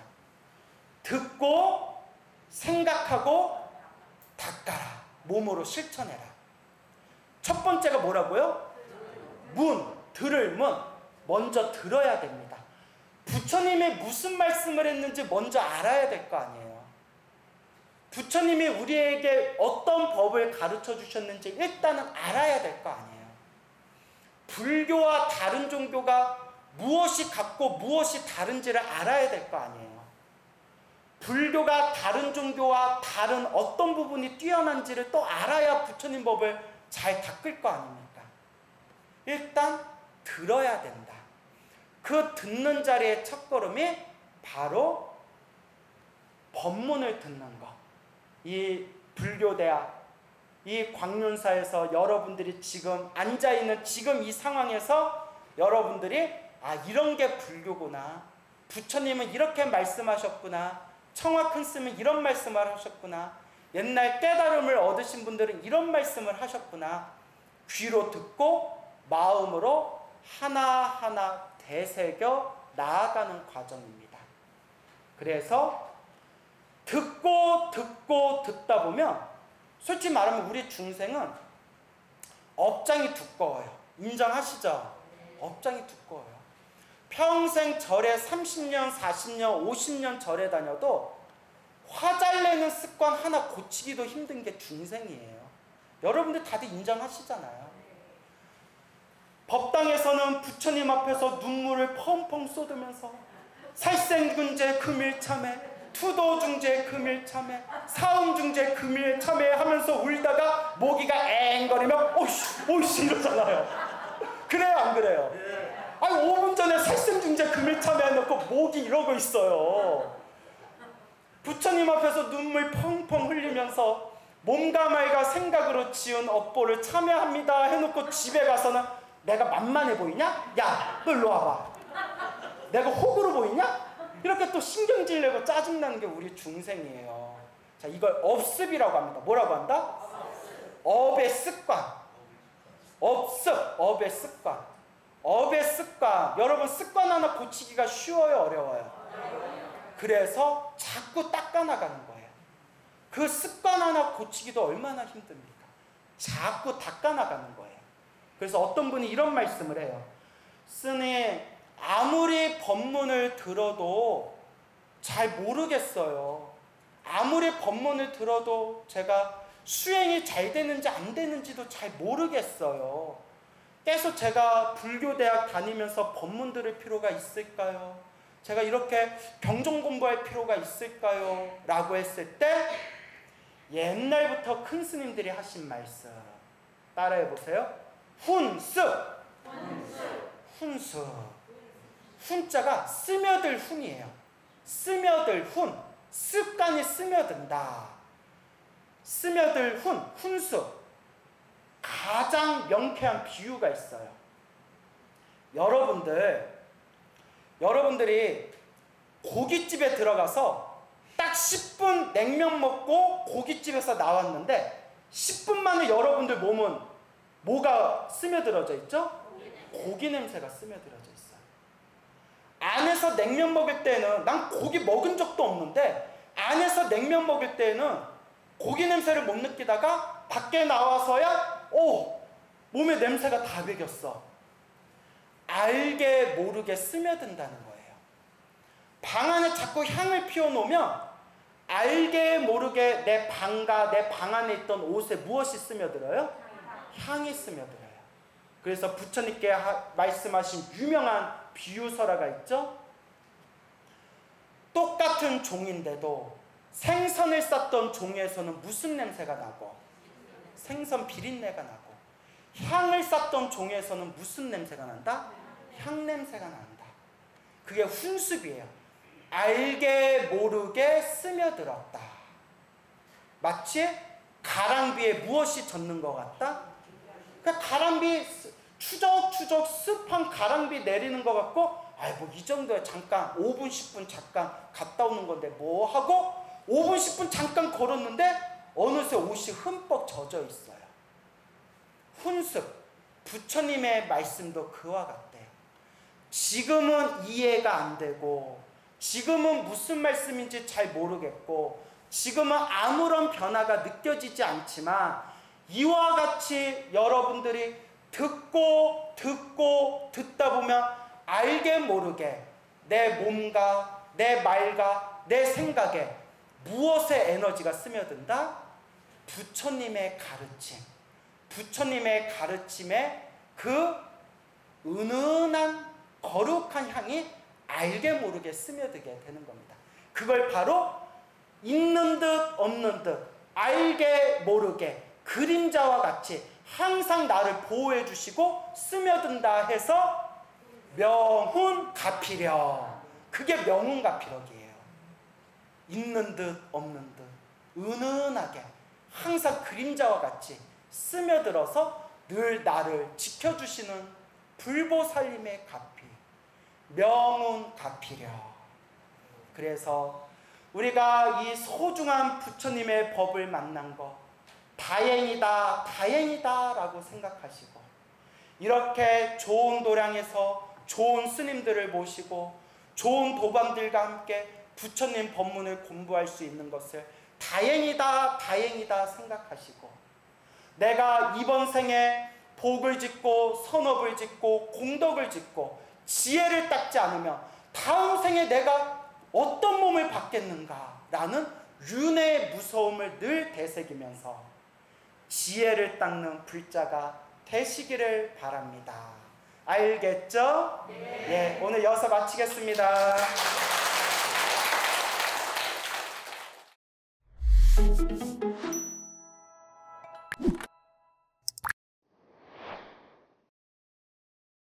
듣고 생각하고 닦아라. 몸으로 실천해라. 첫 번째가 뭐라고요? 문, 들을 문. 먼저 들어야 됩니다. 부처님이 무슨 말씀을 했는지 먼저 알아야 될 거 아니에요. 부처님이 우리에게 어떤 법을 가르쳐 주셨는지 일단은 알아야 될 거 아니에요. 불교와 다른 종교가 무엇이 같고 무엇이 다른지를 알아야 될 거 아니에요. 불교가 다른 종교와 다른 어떤 부분이 뛰어난지를 또 알아야 부처님 법을 잘 닦을 거 아닙니까? 일단 들어야 된다. 그 듣는 자리의 첫걸음이 바로 법문을 듣는 것. 이 불교대학, 이 광륜사에서 여러분들이 지금 앉아있는 지금 이 상황에서 여러분들이 이런 게 불교구나, 부처님은 이렇게 말씀하셨구나, 청화 큰 스님은 이런 말씀을 하셨구나, 옛날 깨달음을 얻으신 분들은 이런 말씀을 하셨구나, 귀로 듣고 마음으로 하나하나 되새겨 나아가는 과정입니다. 그래서 듣고 듣다 보면 솔직히 말하면 우리 중생은 업장이 두꺼워요. 인정하시죠? 업장이 두꺼워요. 평생 절에 30년, 40년, 50년 절에 다녀도 화잘 내는 습관 하나 고치기도 힘든 게 중생이에요. 여러분들 다들 인정하시잖아요. 법당에서는 부처님 앞에서 눈물을 펑펑 쏟으면서 살생중재 금일참회, 투도중재 금일참회, 사음중재 금일참회 하면서 울다가 모기가 앵거리면 오이씨 이러잖아요. 그래요, 안 그래요? 5분 전에 살생중재 금일참회 해놓고 모기 이러고 있어요. 부처님 앞에서 눈물 펑펑 흘리면서 몸과 말과 생각으로 지은 업보를 참여합니다 해놓고 집에 가서는 내가 만만해 보이냐? 야, 너 일로 와봐. 내가 호구로 보이냐? 이렇게 또 신경질 내고 짜증나는 게 우리 중생이에요. 자, 이걸 업습이라고 합니다. 뭐라고 한다? 업의 습관. 업습, 업의 습관. 업의 습관. 여러분, 습관 하나 고치기가 쉬워요, 어려워요? 그래서 자꾸 닦아나가는 거예요. 그 습관 하나 고치기도 얼마나 힘듭니까? 자꾸 닦아나가는 거예요. 그래서 어떤 분이 이런 말씀을 해요. 스님, 아무리 법문을 들어도 잘 모르겠어요. 아무리 법문을 들어도 제가 수행이 잘 되는지 안 되는지도 잘 모르겠어요. 계속 제가 불교대학 다니면서 법문 들을 필요가 있을까요? 제가 이렇게 경전 공부할 필요가 있을까요? 라고 했을 때 옛날부터 큰 스님들이 하신 말씀 따라해 보세요. 훈습. 훈습. 훈자가 스며들 훈이에요. 스며들 훈. 습관이 스며든다. 스며들 훈. 훈습. 가장 명쾌한 비유가 있어요. 여러분들이 고깃집에 들어가서 딱 10분 냉면 먹고 고깃집에서 나왔는데 10분 만에 여러분들 몸은 뭐가 스며들어져 있죠? 고기 냄새가 스며들어져 있어요. 안에서 냉면 먹을 때는, 난 고기 먹은 적도 없는데 안에서 냉면 먹을 때는 고기 냄새를 못 느끼다가 밖에 나와서야 몸에 냄새가 다 배겼어. 알게 모르게 스며든다는 거예요. 방 안에 자꾸 향을 피워놓으면 알게 모르게 내 방과 내 방 안에 있던 옷에 무엇이 스며들어요? 향이 스며들어요. 그래서 부처님께 말씀하신 유명한 비유설화가 있죠. 똑같은 종인데도 생선을 쌌던 종에서는 무슨 냄새가 나고, 생선 비린내가 나고, 향을 쌌던 종에서는 무슨 냄새가 난다? 향 냄새가 난다. 그게 훈습이에요. 알게 모르게 스며들었다. 마치 가랑비에 무엇이 젖는 것 같다? 그러니까 가랑비, 추적추적 습한 가랑비 내리는 것 같고, 이 정도야 잠깐 5분 10분 잠깐 갔다 오는 건데 뭐 하고 5분 10분 잠깐 걸었는데 어느새 옷이 흠뻑 젖어 있어요. 훈습. 부처님의 말씀도 그와 같대요. 지금은 이해가 안 되고, 지금은 무슨 말씀인지 잘 모르겠고, 지금은 아무런 변화가 느껴지지 않지만, 이와 같이 여러분들이 듣고 듣다 보면 알게 모르게 내 몸과 내 말과 내 생각에 무엇의 에너지가 스며든다? 부처님의 가르침, 부처님의 가르침에 그 은은한 거룩한 향이 알게 모르게 스며들게 되는 겁니다. 그걸 바로 있는 듯 없는 듯 알게 모르게 그림자와 같이 항상 나를 보호해 주시고 스며든다 해서 명훈가피력. 그게 명훈가피력이에요. 있는 듯 없는 듯 은은하게 항상 그림자와 같이 스며들어서 늘 나를 지켜주시는 불보살림의 가피, 명훈가피력. 그래서 우리가 이 소중한 부처님의 법을 만난 거 다행이다, 다행이다 라고 생각하시고, 이렇게 좋은 도량에서 좋은 스님들을 모시고 좋은 도반들과 함께 부처님 법문을 공부할 수 있는 것을 다행이다, 다행이다 생각하시고, 내가 이번 생에 복을 짓고 선업을 짓고 공덕을 짓고 지혜를 닦지 않으면 다음 생에 내가 어떤 몸을 받겠는가라는 윤회의 무서움을 늘 되새기면서 지혜를 닦는 불자가 되시기를 바랍니다. 알겠죠? 네. 오늘 여기서 마치겠습니다.